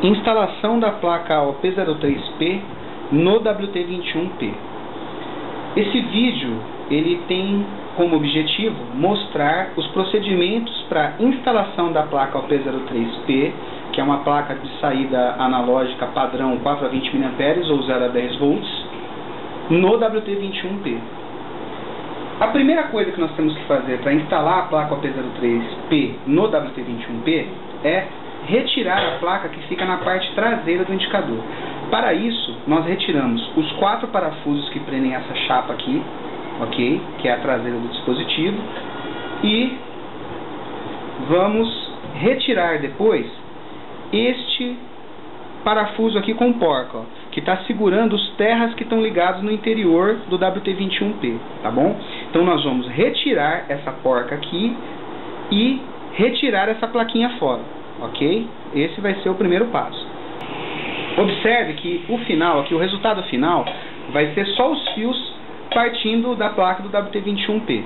Instalação da placa OP03P no WT21P. Esse vídeo ele tem como objetivo mostrar os procedimentos para instalação da placa OP03P, que é uma placa de saída analógica padrão 4 a 20 mA ou 0 a 10 volts, no WT21P. A primeira coisa que nós temos que fazer para instalar a placa OP03P no WT21P é retirar a placa que fica na parte traseira do indicador. Para isso, nós retiramos os 4 parafusos que prendem essa chapa aqui, ok? Que é a traseira do dispositivo, e vamos retirar depois este parafuso aqui com porca, ó, que está segurando os terras que estão ligados no interior do WT21P, tá bom? Então nós vamos retirar essa porca aqui e retirar essa plaquinha fora, ok? Esse vai ser o primeiro passo. Observe que o final, aqui o resultado final, vai ser só os fios partindo da placa do WT21P,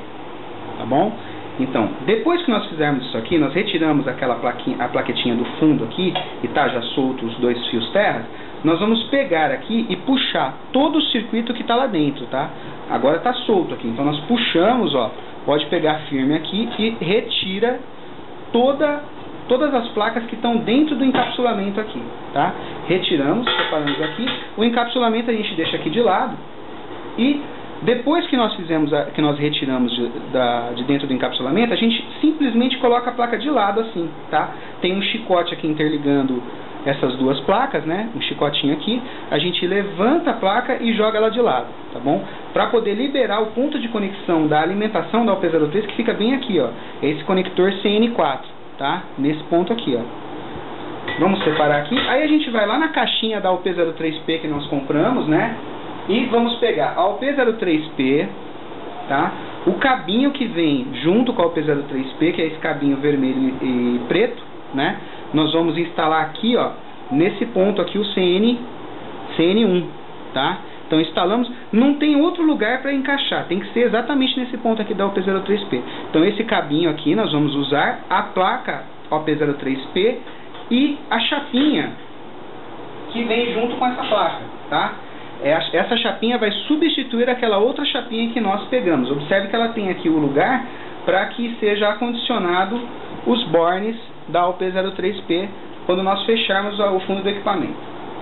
tá bom? Então, depois que nós fizermos isso aqui, nós retiramos aquela plaquetinha do fundo aqui, e tá já solto os 2 fios terra, nós vamos pegar aqui e puxar todo o circuito que está lá dentro, tá? Agora está solto aqui, então nós puxamos, ó, pode pegar firme aqui e retira todas as placas que estão dentro do encapsulamento aqui, tá? Retiramos, separamos aqui, o encapsulamento a gente deixa aqui de lado, e depois que nós retiramos de dentro do encapsulamento, a gente simplesmente coloca a placa de lado assim, tá? Tem um chicote aqui interligando essas duas placas, né? Um chicotinho aqui, a gente levanta a placa e joga ela de lado, tá bom? Para poder liberar o ponto de conexão da alimentação da OP03, que fica bem aqui, ó. É esse conector CN4, tá? Nesse ponto aqui, ó. Vamos separar aqui. Aí a gente vai lá na caixinha da OP03P que nós compramos, né? E vamos pegar a OP03P, tá? O cabinho que vem junto com a OP03P, que é esse cabinho vermelho e preto, né? Nós vamos instalar aqui, ó, nesse ponto aqui o CN1, tá? Então instalamos, não tem outro lugar para encaixar, tem que ser exatamente nesse ponto aqui da OP03P. Então esse cabinho aqui nós vamos usar a placa OP03P e a chapinha que vem junto com essa placa, tá? Essa chapinha vai substituir aquela outra chapinha que nós pegamos. Observe que ela tem aqui o lugar para que seja acondicionado os bornes da OP03P quando nós fecharmos o fundo do equipamento.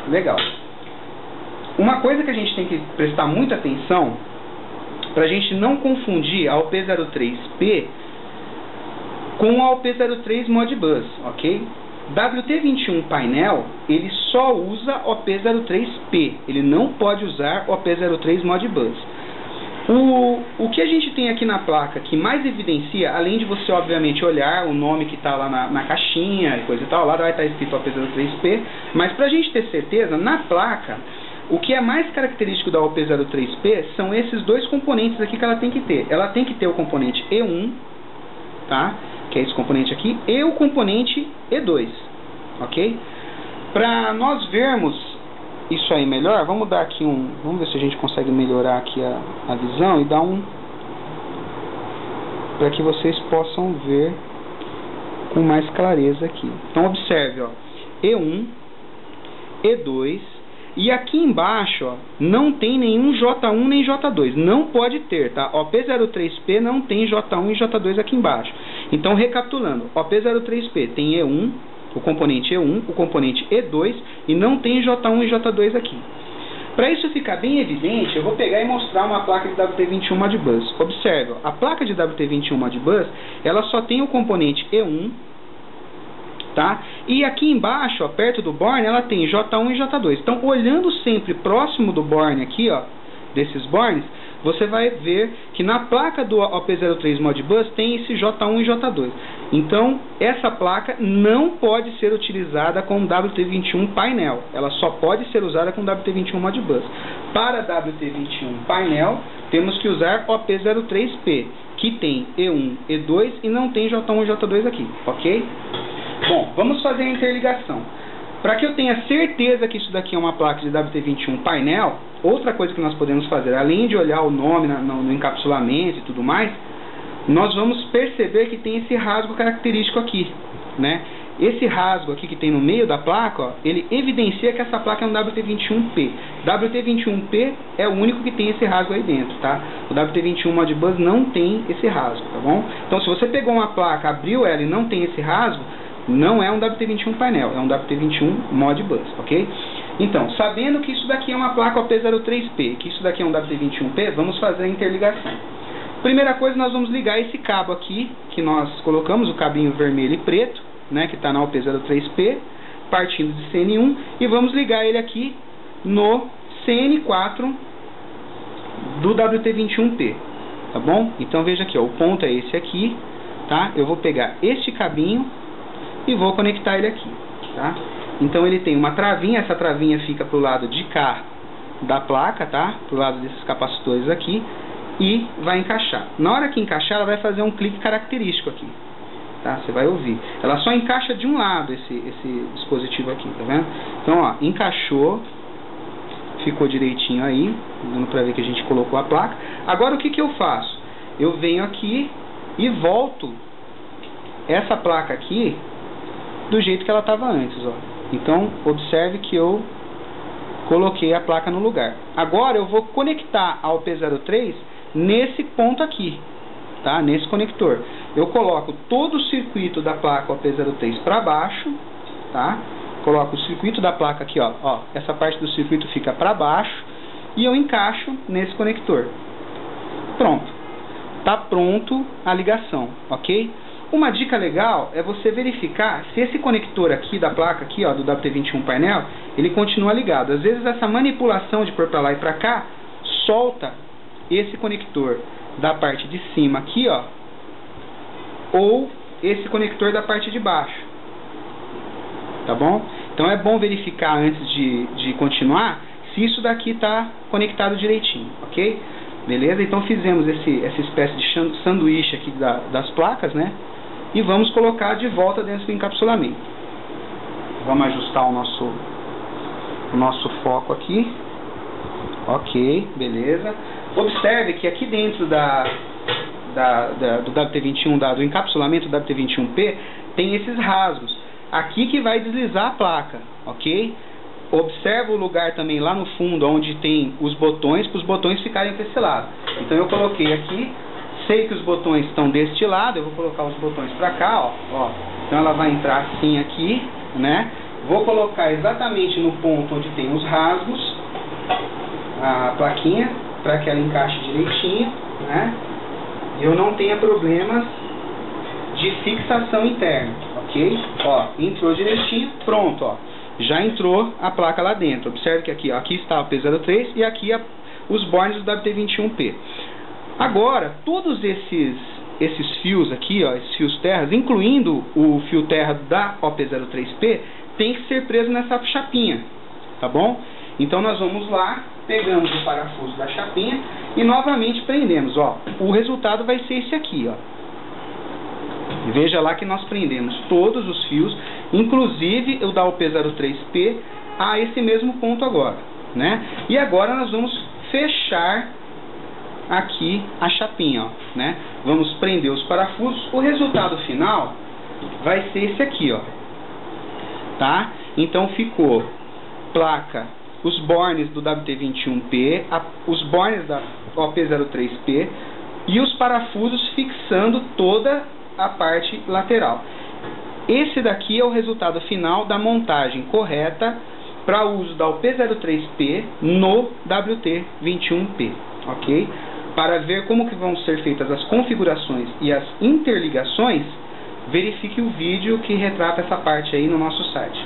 Legal. Uma coisa que a gente tem que prestar muita atenção, para a gente não confundir a OP03P com a OP03 Modbus, ok? WT21 painel, ele só usa OP03P, ele não pode usar OP03 Modbus. O que a gente tem aqui na placa que mais evidencia, além de você obviamente olhar o nome que está lá na caixinha e coisa e tal, lá vai estar escrito OP03P, mas para a gente ter certeza, na placa, o que é mais característico da OP03P são esses 2 componentes aqui que ela tem que ter. Ela tem que ter o componente E1, tá? Que é esse componente aqui, e o componente E2, ok? Para nós vermos isso aí melhor, vamos dar aqui vamos ver se a gente consegue melhorar aqui a visão e dar para que vocês possam ver com mais clareza aqui. Então observe, ó, E1, E2, e aqui embaixo, ó, não tem nenhum J1 nem J2, não pode ter, tá? OP03P não tem J1 e J2 aqui embaixo. Então, recapitulando, OP03P tem E1, o componente E1, o componente E2, e não tem J1 e J2 aqui. Para isso ficar bem evidente, eu vou pegar e mostrar uma placa de WT21 Modbus. Observe, ó, a placa de WT21 Modbus, ela só tem o componente E1, tá? E aqui embaixo, ó, perto do borne, ela tem J1 e J2. Então, olhando sempre próximo do borne aqui, ó, desses bornes, você vai ver que na placa do OP03 Modbus tem esse J1 e J2. Então, essa placa não pode ser utilizada com WT21 painel. Ela só pode ser usada com WT21 Modbus. Para WT21 painel, temos que usar OP03P, que tem E1, E2 e não tem J1 e J2 aqui, ok? Bom, vamos fazer a interligação. Para que eu tenha certeza que isso daqui é uma placa de WT21 painel, outra coisa que nós podemos fazer, além de olhar o nome no encapsulamento e tudo mais, nós vamos perceber que tem esse rasgo característico aqui, né? esse rasgo aqui que tem no meio da placa, ó, ele evidencia que essa placa é um WT21P. WT21P é o único que tem esse rasgo aí dentro, tá? O WT21 Modbus não tem esse rasgo, tá bom? Então, se você pegou uma placa, abriu ela e não tem esse rasgo, não é um WT21 painel, é um WT21 Modbus, ok? Então, sabendo que isso daqui é uma placa OP03P, que isso daqui é um WT21P, vamos fazer a interligação. Primeira coisa, nós vamos ligar esse cabo aqui, que nós colocamos, o cabinho vermelho e preto, né, que está na OP03P, partindo de CN1, e vamos ligar ele aqui no CN4 do WT21P, tá bom? Então veja aqui, ó, o ponto é esse aqui, tá? Eu vou pegar este cabinho e vou conectar ele aqui, tá? Então ele tem uma travinha, essa travinha fica pro lado de cá da placa, tá? Pro lado desses capacitores aqui, e vai encaixar. Na hora que encaixar, ela vai fazer um clique característico aqui, tá? Você vai ouvir. Ela só encaixa de um lado esse dispositivo aqui, tá vendo? Então, ó, encaixou, ficou direitinho aí, dando pra ver que a gente colocou a placa. Agora o que que eu faço? Eu venho aqui e volto essa placa aqui do jeito que ela estava antes, ó. Então, observe que eu coloquei a placa no lugar. Agora eu vou conectar ao P03 nesse ponto aqui, tá? Nesse conector. Eu coloco todo o circuito da placa OP03 para baixo, tá? Coloco o circuito da placa aqui, ó. Essa parte do circuito fica para baixo e eu encaixo nesse conector. Pronto. Tá pronto a ligação, ok? Uma dica legal é você verificar se esse conector aqui da placa aqui, ó, do WT21 painel, ele continua ligado. Às vezes essa manipulação de pôr para lá e para cá solta esse conector da parte de cima aqui, ó, ou esse conector da parte de baixo, tá bom? Então é bom verificar antes de continuar se isso daqui está conectado direitinho, ok? Beleza? Então fizemos essa espécie de sanduíche aqui das placas, né? E vamos colocar de volta dentro do encapsulamento. Vamos ajustar o nosso foco aqui. Ok, beleza. Observe que aqui dentro do WT21, do encapsulamento do WT21P, tem esses rasgos. Aqui que vai deslizar a placa, ok? Observa o lugar também lá no fundo, onde tem os botões, para os botões ficarem desse lado. Então eu coloquei aqui. Sei que os botões estão deste lado, eu vou colocar os botões para cá, ó. Então ela vai entrar assim aqui, né? Vou colocar exatamente no ponto onde tem os rasgos a plaquinha, para que ela encaixe direitinho, né? E eu não tenha problemas de fixação interna, ok? Ó, entrou direitinho, pronto, ó. Já entrou a placa lá dentro. Observe que aqui, ó, aqui está o P03 e aqui os bornes do WT21P. Agora, todos esses fios aqui, ó, esses fios terras, incluindo o fio terra da OP03P, tem que ser preso nessa chapinha, tá bom? Então nós vamos lá, pegamos o parafuso da chapinha e novamente prendemos, ó. O resultado vai ser esse aqui, ó. Veja lá que nós prendemos todos os fios, inclusive o da OP03P, a esse mesmo ponto agora, né? E agora nós vamos fechar aqui a chapinha, ó, né? Vamos prender os parafusos. O resultado final vai ser esse aqui, ó, tá? Então ficou placa, os bornes do WT21P, os bornes da OP03P e os parafusos fixando toda a parte lateral. Esse daqui é o resultado final da montagem correta para uso da OP03P no WT21P, ok? Para ver como que vão ser feitas as configurações e as interligações, verifique o vídeo que retrata essa parte aí no nosso site.